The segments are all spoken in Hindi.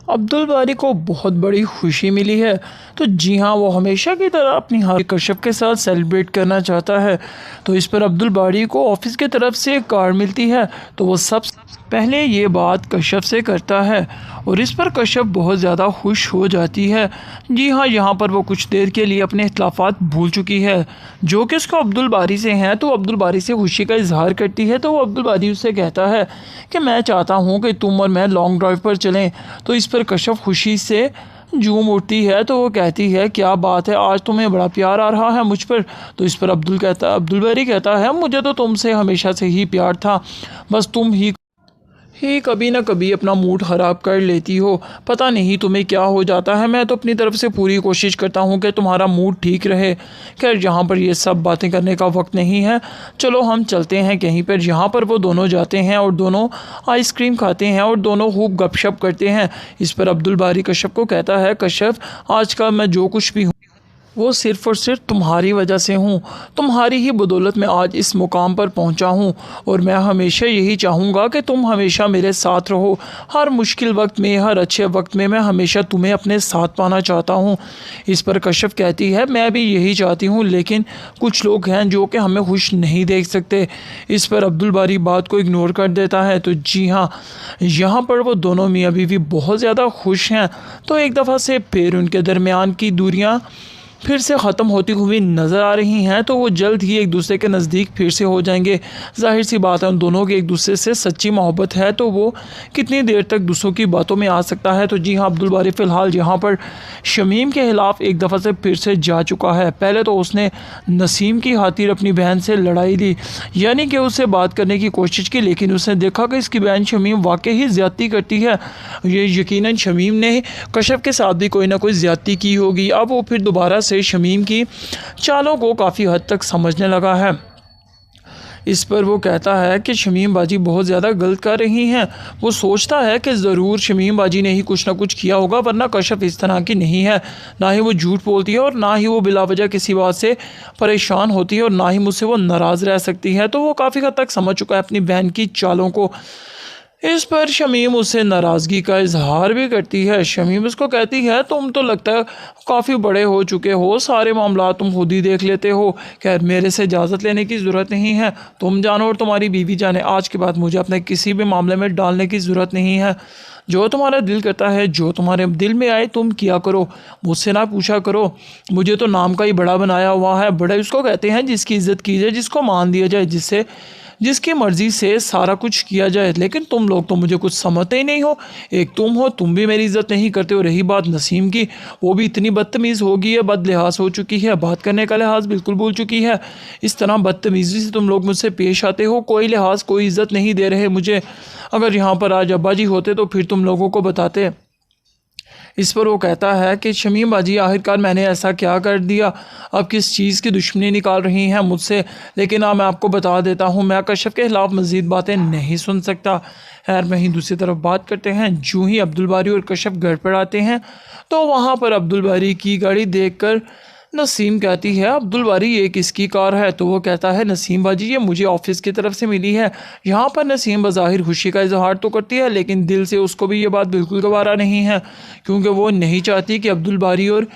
अब्दुल बारी को बहुत बड़ी खुशी मिली है। तो जी हाँ, वो हमेशा की तरह अपनी हार कश्यप के साथ सेलिब्रेट करना चाहता है। तो इस पर अब्दुल बारी को ऑफिस की तरफ से एक कार्ड मिलती है। तो वो सब पहले ये बात कश्यप से करता है और इस पर कश्यप बहुत ज़्यादा खुश हो जाती है। जी हाँ, यहाँ पर वो कुछ देर के लिए अपने इख्तलाफात भूल चुकी है जो कि उसको अब्दुल बारी से हैं। तो अब्दुल बारी से खुशी का इजहार करती है। तो वो अब्दुल बारी उससे कहता है कि मैं चाहता हूँ कि तुम और मैं लॉन्ग ड्राइव पर चलें। तो इस पर कश्यप खुशी से झूम उठती है। तो वो कहती है क्या बात है, आज तुम्हें बड़ा प्यार आ रहा है मुझ पर। तो इस पर अब्दुल बारी कहता है मुझे तो तुमसे हमेशा से ही प्यार था, बस तुम ही कभी ना कभी अपना मूड ख़राब कर लेती हो। पता नहीं तुम्हें क्या हो जाता है। मैं तो अपनी तरफ से पूरी कोशिश करता हूँ कि तुम्हारा मूड ठीक रहे। खैर, यहाँ पर ये सब बातें करने का वक्त नहीं है, चलो हम चलते हैं कहीं पर। यहाँ पर वो दोनों जाते हैं और दोनों आइसक्रीम खाते हैं और दोनों खूब गपशप करते हैं। इस पर अब्दुल बारी कश्यप को कहता है कश्यप, आज का मैं जो कुछ भी हूँ वो सिर्फ़ और सिर्फ तुम्हारी वजह से हूँ। तुम्हारी ही बदौलत मैं आज इस मुकाम पर पहुँचा हूँ और मैं हमेशा यही चाहूँगा कि तुम हमेशा मेरे साथ रहो। हर मुश्किल वक्त में, हर अच्छे वक्त में मैं हमेशा तुम्हें अपने साथ पाना चाहता हूँ। इस पर कश्यप कहती है मैं भी यही चाहती हूँ, लेकिन कुछ लोग हैं जो कि हमें खुश नहीं देख सकते। इस पर अब्दुल बारी बात को इग्नोर कर देता है। तो जी हाँ, यहाँ पर वो दोनों मियाँ बीवी बहुत ज़्यादा खुश हैं। तो एक दफ़ा से फिर उनके दरमियान की दूरियाँ फिर से ख़त्म होती हुई नज़र आ रही हैं। तो वो जल्द ही एक दूसरे के नज़दीक फिर से हो जाएंगे। ज़ाहिर सी बात है, उन दोनों की एक दूसरे से सच्ची मोहब्बत है, तो वो कितनी देर तक दूसरों की बातों में आ सकता है। तो जी हाँ, अब्दुल बारी फ़िलहाल यहाँ पर शमीम के ख़िलाफ़ एक दफ़ा से फिर से जा चुका है। पहले तो उसने नसीम की खातिर अपनी बहन से लड़ाई ली, यानी कि उससे बात करने की कोशिश की, लेकिन उसने देखा कि इसकी बहन शमीम वाकई ही ज़्यादती करती है। ये यकीनन शमीम ने कश्यप के साथ भी कोई ना कोई ज़्यादती की होगी। अब वो फिर दोबारा से शमीम की चालों को काफ़ी हद तक समझने लगा है। इस पर वो कहता है कि शमीम बाजी बहुत ज़्यादा गलत कर रही हैं। वो सोचता है कि ज़रूर शमीम बाजी ने ही कुछ ना कुछ किया होगा, वरना कश्यप इस तरह की नहीं है। ना ही वो झूठ बोलती है और ना ही वो बिला वजह किसी बात से परेशान होती है और ना ही मुझसे वो नाराज़ रह सकती है। तो वो काफ़ी हद तक समझ चुका है अपनी बहन की चालों को। इस पर शमीम उससे नाराज़गी का इजहार भी करती है। शमीम उसको कहती है तुम तो लगता है काफ़ी बड़े हो चुके हो, सारे मामला तुम खुद ही देख लेते हो। खैर, मेरे से इजाज़त लेने की ज़रूरत नहीं है। तुम जानो और तुम्हारी बीवी जाने, आज के बाद मुझे अपने किसी भी मामले में डालने की ज़रूरत नहीं है। जो तुम्हारा दिल करता है, जो तुम्हारे दिल में आए तुम किया करो, मुझसे ना पूछा करो। मुझे तो नाम का ही बड़ा बनाया हुआ है। बड़े उसको कहते हैं जिसकी इज़्ज़त की जाए, जिसको मान दिया जाए, जिसकी मर्ज़ी से सारा कुछ किया जाए। लेकिन तुम लोग तो मुझे कुछ समझते ही नहीं हो। एक तुम हो, तुम भी मेरी इज़्ज़त नहीं करते हो। रही बात नसीम की, वो भी इतनी बदतमीज़ हो गई है, बद लिहाज हो चुकी है, बात करने का लिहाज बिल्कुल भूल चुकी है। इस तरह बदतमीज़ी से तुम लोग मुझसे पेश आते हो, कोई लिहाज, कोई इज़्ज़त नहीं दे रहे मुझे। अगर यहाँ पर आज अब्बा जी होते तो फिर तुम लोगों को बताते। इस पर वो कहता है कि शमीम बाजी, आखिरकार मैंने ऐसा क्या कर दिया, अब किस चीज़ की दुश्मनी निकाल रही हैं मुझसे। लेकिन मैं आपको बता देता हूँ, मैं कश्यप के ख़िलाफ़ मज़ीद बातें नहीं सुन सकता। खैर, वहीं दूसरी तरफ बात करते हैं। जूँ ही अब्दुल बारी और कश्यप घर पर आते हैं तो वहाँ पर अब्दुल बारी की गाड़ी देखकर नसीम कहती है अब्दुल बारी ये किसकी कार है। तो वो कहता है नसीम बाजी, ये मुझे ऑफिस की तरफ से मिली है। यहाँ पर नसीम बज़ाहिर खुशी का इजहार तो करती है, लेकिन दिल से उसको भी ये बात बिल्कुल गवारा नहीं है, क्योंकि वो नहीं चाहती कि अब्दुल बारी और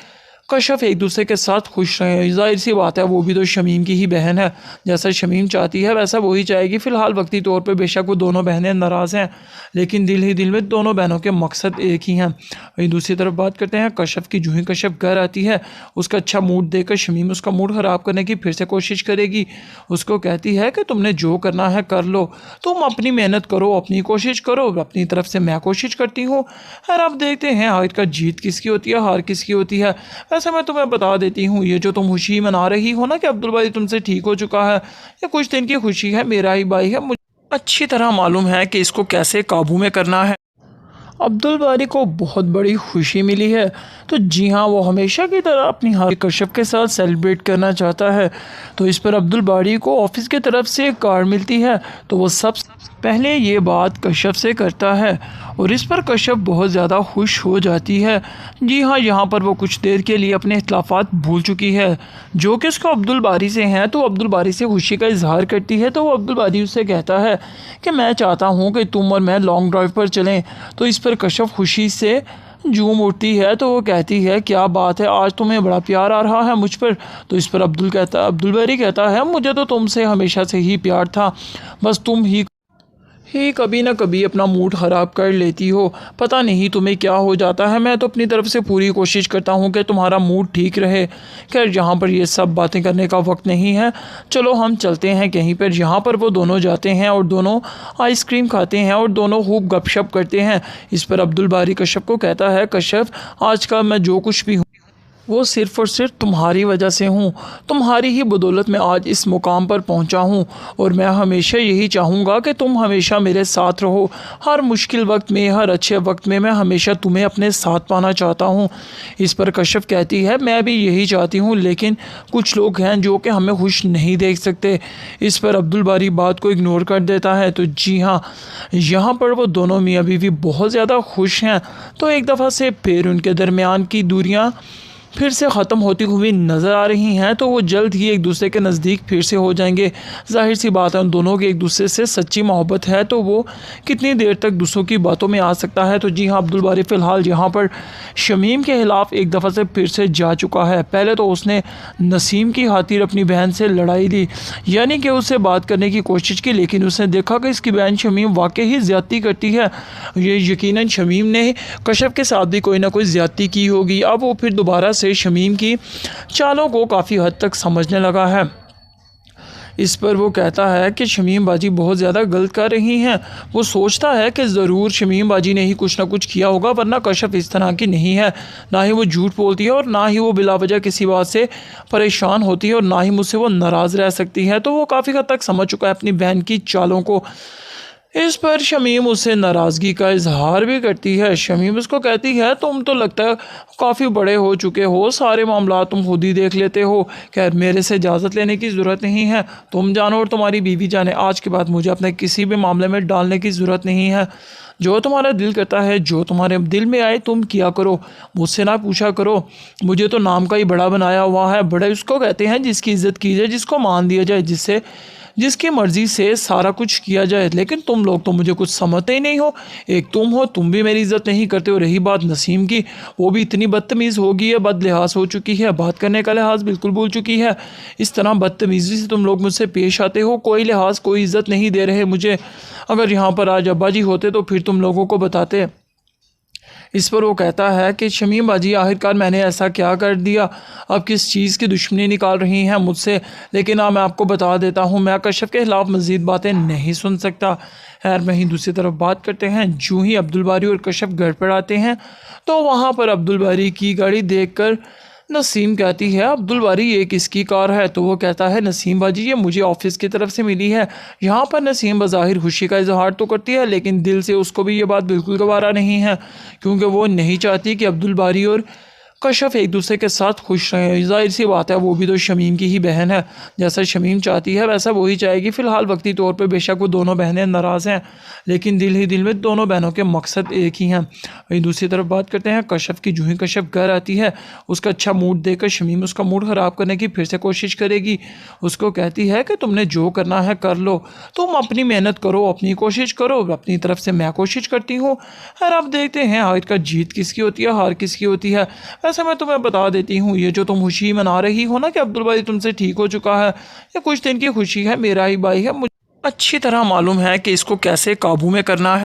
कश्यप एक दूसरे के साथ खुश रहें। ज़ाहिर सी बात है, वो भी तो शमीम की ही बहन है। जैसा शमीम चाहती है वैसा वही चाहेगी। फ़िलहाल वक्ती तौर पे बेशक वो दोनों बहनें नाराज़ हैं, लेकिन दिल ही दिल में दोनों बहनों के मकसद एक ही हैं। वहीं दूसरी तरफ बात करते हैं कश्यप की। जूँ ही कश्यप घर आती है, उसका अच्छा मूड देखकर शमीम उसका मूड ख़राब करने की फिर से कोशिश करेगी। उसको कहती है कि तुमने जो करना है कर लो, तुम अपनी मेहनत करो, अपनी कोशिश करो, अपनी तरफ से मैं कोशिश करती हूँ। और अब देखते हैं आखिरकार जीत किसकी होती है, हार किसकी होती है। वैसे मैं तुम्हें बता देती हूँ, ये जो तुम खुशी मना रही हो ना कि अब्दुल बारी तुमसे ठीक हो चुका है, ये कुछ दिन की खुशी है। मेरा ही भाई है, मुझे अच्छी तरह मालूम है कि इसको कैसे काबू में करना है। अब्दुल बारी को बहुत बड़ी खुशी मिली है। तो जी हाँ, वो हमेशा की तरह अपनी हार कश्यप के साथ सेलिब्रेट करना चाहता है। तो इस पर अब्दुल बारी को ऑफिस की तरफ से एक कार्ड मिलती है। तो वो सब पहले ये बात कश्यप से करता है और इस पर कश्यप बहुत ज़्यादा खुश हो जाती है। जी हाँ, यहाँ पर वो कुछ देर के लिए अपने इख्तलाफात भूल चुकी है जो कि उसको अब्दुल बारी से हैं। तो अब्दुल बारी से खुशी का इजहार करती है। तो वो अब्दुल बारी उससे कहता है कि मैं चाहता हूँ कि तुम और मैं लॉन्ग ड्राइव पर चलें। तो इस पर कश्यप खुशी से झूम उठती है। तो वो कहती है क्या बात है, आज तुम्हें बड़ा प्यार आ रहा है मुझ पर। तो इस पर अब्दुल बारी कहता है मुझे तो तुमसे हमेशा से ही प्यार था, बस तुम ही कभी ना कभी अपना मूड ख़राब कर लेती हो। पता नहीं तुम्हें क्या हो जाता है। मैं तो अपनी तरफ से पूरी कोशिश करता हूँ कि तुम्हारा मूड ठीक रहे। खैर, यहाँ पर ये सब बातें करने का वक्त नहीं है, चलो हम चलते हैं कहीं पर। यहाँ पर वो दोनों जाते हैं और दोनों आइसक्रीम खाते हैं और दोनों खूब गपशप करते हैं। इस पर अब्दुल बारी कश्यप को कहता है कश्यप, आज का मैं जो कुछ भी हूँ वो सिर्फ़ और सिर्फ तुम्हारी वजह से हूँ। तुम्हारी ही बदौलत मैं आज इस मुकाम पर पहुँचा हूँ और मैं हमेशा यही चाहूँगा कि तुम हमेशा मेरे साथ रहो। हर मुश्किल वक्त में, हर अच्छे वक्त में मैं हमेशा तुम्हें अपने साथ पाना चाहता हूँ। इस पर कश्यप कहती है मैं भी यही चाहती हूँ, लेकिन कुछ लोग हैं जो कि हमें खुश नहीं देख सकते। इस पर अब्दुल बारी बात को इग्नोर कर देता है। तो जी हाँ, यहाँ पर वो दोनों मियाँ बीवी बहुत ज़्यादा खुश हैं। तो एक दफ़ा से फिर उनके दरमियान की दूरियाँ फिर से ख़त्म होती हुई नज़र आ रही हैं। तो वो जल्द ही एक दूसरे के नज़दीक फिर से हो जाएंगे। ज़ाहिर सी बात है, उन दोनों की एक दूसरे से सच्ची मोहब्बत है, तो वो कितनी देर तक दूसरों की बातों में आ सकता है। तो जी हाँ, अब्दुल बारी फ़िलहाल यहाँ पर शमीम के ख़िलाफ़ एक दफ़ा से फिर से जा चुका है। पहले तो उसने नसीम की खातिर अपनी बहन से लड़ाई ली, यानी कि उससे बात करने की कोशिश की, लेकिन उसने देखा कि इसकी बहन शमीम वाकई ही ज़्यादती करती है। ये यकीनन शमीम ने कश्यप के साथ भी कोई ना कोई ज़्यादती की होगी। अब वो फिर दोबारा से शमीम की चालों को काफ़ी हद तक समझने लगा है। इस पर वो कहता है कि शमीम बाजी बहुत ज़्यादा गलत कर रही हैं। वो सोचता है कि ज़रूर शमीम बाजी ने ही कुछ ना कुछ किया होगा, वरना कश्यप इस तरह की नहीं है। ना ही वो झूठ बोलती है और ना ही वो बिलावजह किसी बात से परेशान होती है और ना ही मुझसे वो नाराज़ रह सकती है। तो वो काफ़ी हद तक समझ चुका है अपनी बहन की चालों को। इस पर शमीम उससे नाराज़गी का इजहार भी करती है। शमीम उसको कहती है तुम तो लगता है काफ़ी बड़े हो चुके हो, सारे मामला तुम खुद ही देख लेते हो। खैर, मेरे से इजाज़त लेने की ज़रूरत नहीं है। तुम जानो और तुम्हारी बीवी जाने, आज के बाद मुझे अपने किसी भी मामले में डालने की ज़रूरत नहीं है। जो तुम्हारा दिल करता है, जो तुम्हारे दिल में आए तुम किया करो, मुझसे ना पूछा करो। मुझे तो नाम का ही बड़ा बनाया हुआ है। बड़े उसको कहते हैं जिसकी इज़्ज़त की जाए, जिसको मान दिया जाए, जिसकी मर्ज़ी से सारा कुछ किया जाए। लेकिन तुम लोग तो मुझे कुछ समझते ही नहीं हो। एक तुम हो, तुम भी मेरी इज़्ज़त नहीं करते हो। रही बात नसीम की, वो भी इतनी बदतमीज़ हो गई है, बद लिहाज हो चुकी है, बात करने का लिहाज बिल्कुल भूल चुकी है। इस तरह बदतमीज़ी से तुम लोग मुझसे पेश आते हो, कोई लिहाज, कोई इज़्ज़त नहीं दे रहे मुझे। अगर यहाँ पर आज अब्बा जी होते तो फिर तुम लोगों को बताते। इस पर वो कहता है कि शमीम बाजी, आखिरकार मैंने ऐसा क्या कर दिया, अब किस चीज़ की दुश्मनी निकाल रही हैं मुझसे। लेकिन हाँ, मैं आपको बता देता हूँ, मैं कश्यप के ख़िलाफ़ मज़ीद बातें नहीं सुन सकता। खैर, वहीं दूसरी तरफ बात करते हैं। जो ही अब्दुल बारी और कश्यप घर पर आते हैं तो वहाँ पर अब्दुल बारी की गाड़ी देखकर नसीम कहती है अब्दुल बारी ये किसकी कार है। तो वो कहता है नसीम बाजी, ये मुझे ऑफिस की तरफ से मिली है। यहाँ पर नसीम बज़ाहिर खुशी का इजहार तो करती है, लेकिन दिल से उसको भी ये बात बिल्कुल गवारा नहीं है, क्योंकि वो नहीं चाहती कि अब्दुल बारी और कश्यप एक दूसरे के साथ खुश रहें। ज़ाहिर सी बात है, वो भी तो शमीम की ही बहन है। जैसा शमीम चाहती है वैसा वही चाहेगी। फ़िलहाल वक्ती तौर पे बेशक वो दोनों बहनें नाराज़ हैं, लेकिन दिल ही दिल में दोनों बहनों के मकसद एक ही हैं। वहीं दूसरी तरफ बात करते हैं कश्यप की। जो ही कश्यप घर आती है, उसका अच्छा मूड देखकर शमीम उसका मूड ख़राब करने की फिर से कोशिश करेगी। उसको कहती है कि तुमने जो करना है कर लो, तुम अपनी मेहनत करो, अपनी कोशिश करो, अपनी तरफ से मैं कोशिश करती हूँ। खैर, अब देखते हैं आखिरकार जीत किसकी होती है, हार किसकी होती है। वैसे मैं तुम्हें बता देती हूँ, ये जो तुम खुशी मना रही हो ना कि अब्दुल बारी तुमसे ठीक हो चुका है, ये कुछ दिन की खुशी है। मेरा ही भाई है, मुझे अच्छी तरह मालूम है कि इसको कैसे काबू में करना है।